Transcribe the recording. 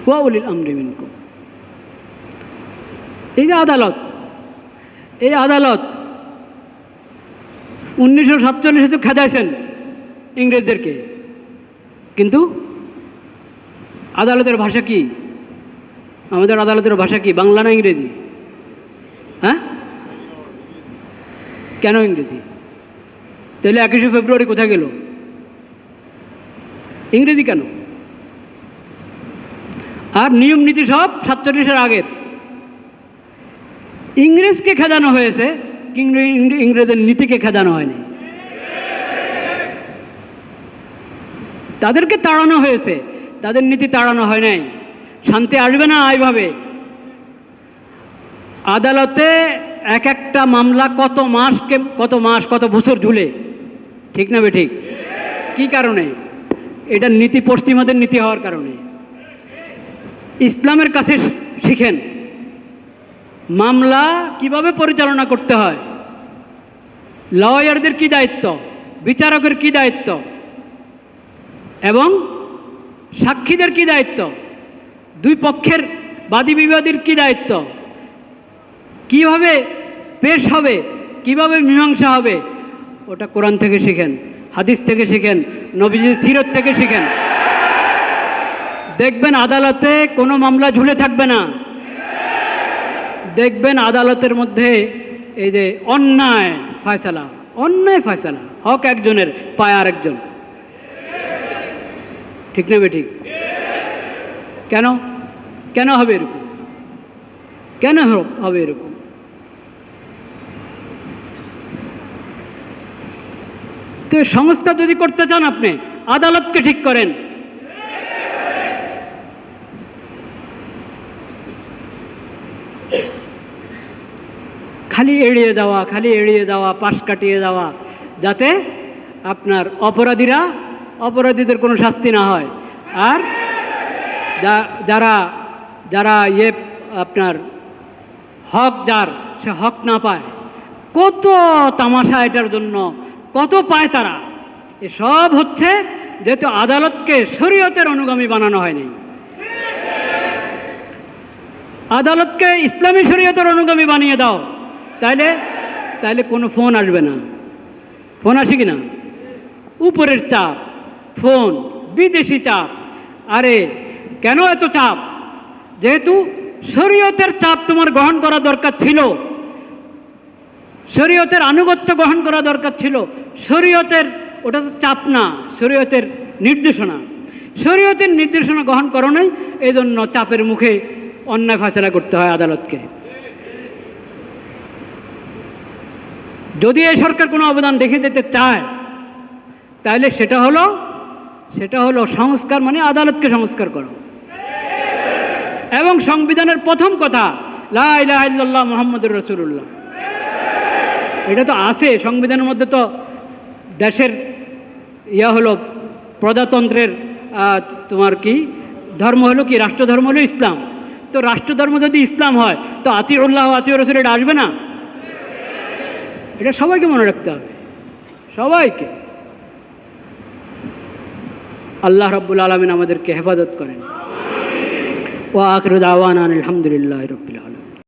ওয়া উলিল আমরি মিনকুম। এই যে আদালত, এই আদালত 1947 তো খেদাইছেন ইংরেজদেরকে, কিন্তু আদালতের ভাষা কি? আমাদের আদালতের ভাষা কি, বাংলা না ইংরেজি? হ্যাঁ, কেন ইংরেজি? তাহলে 21শে ফেব্রুয়ারি কোথায় গেল? ইংরেজি কেন? আর নিয়ম নীতি সব 47-এর আগের। ইংরেজকে খেদানো হয়েছে, কিন্তু ইংরেজের নীতিকে খেদানো হয়নি। তাদেরকে তাড়ানো হয়েছে, তাদের নীতি তাড়ানো হয় নাই। শান্তি আসবে না এইভাবে। আদালতে এক একটা মামলা কত মাস কত বছর ঝুলে, ঠিক না বেঠিক? কি কারণে? এটা নীতি পশ্চিমাদের নীতি হওয়ার কারণে। ইসলামের কাছে শিখেন মামলা কিভাবে পরিচালনা করতে হয়, লয়ারদের কি দায়িত্ব, বিচারকের কি দায়িত্ব, এবং সাক্ষীদের কি দায়িত্ব, দুই পক্ষের বাদী বিবাদীর কি দায়িত্ব, কিভাবে পেশ হবে, কিভাবে মীমাংসা হবে, ওটা কোরআন থেকে শিখেন, হাদিস থেকে শিখেন, নবীজির সিরত থেকে শিখেন। দেখবেন আদালতে কোনো মামলা ঝুলে থাকবে না। দেখবেন আদালতের মধ্যে এই যে অন্যায় ফয়সালা, হক একজনের, পায় আর একজন, ঠিক না বেঠিক? কেন কেন হবে এরকম? কেন হবে এরকম? তো সংস্কার যদি করতে চান, আপনি আদালতকে ঠিক করেন। খালি এড়িয়ে যাওয়া, পাশ কাটিয়ে যাওয়া, যাতে আপনার অপরাধীদের কোনো শাস্তি না হয়, আর যারা আপনার হক, সে হক না পায়। কত তামাশা এটার জন্য, কত পায় তারা। এসব হচ্ছে যেহেতু আদালতকে শরীয়তের অনুগামী বানানো হয়নি। আদালতকে ইসলামী শরীয়তের অনুগামী বানিয়ে দাও, তাইলে কোনো ফোন আসবে না। ফোন আসে কি না? উপরের চাপ, ফোন, বিদেশি চাপ। আরে কেন এত চাপ? যেহেতু শরীয়তের চাপ তোমার গ্রহণ করা দরকার ছিল, শরীয়তের আনুগত্য গ্রহণ করা দরকার ছিল। শরীয়তের, ওটা তো চাপ না, শরীয়তের নির্দেশনা। শরীয়তের নির্দেশনা গ্রহণ করো নাই, এই জন্য চাপের মুখে অন্যায় ফয়সালা করতে হয় আদালতকে। যদি এই সরকার কোনো অবদান রেখে দিতে চায়, তাহলে সেটা হলো সংস্কার, মানে আদালতকে সংস্কার করো। এবং সংবিধানের প্রথম কথা লা ইলাহা ইল্লাল্লাহ মুহাম্মাদুর রাসূলুল্লাহ, এটা তো আছে সংবিধানের মধ্যে। তো দেশের হলো প্রজাতন্ত্রের তোমার কি ধর্ম হলো কি, রাষ্ট্রধর্ম হলো ইসলাম। তো রাষ্ট্রধর্ম যদি ইসলাম হয়, তো আতিউল্লাহ আতিউর রাসূল এটা আসবে না? এটা সবাইকে মনে রাখতে হবে, সবাইকে। আল্লাহ রাব্বুল আলামিন আমাদেরকে হেফাজত করেন। ওয়া আখিরু দাওয়ানা আলহামদুলিল্লাহি রাব্বিল আলামিন।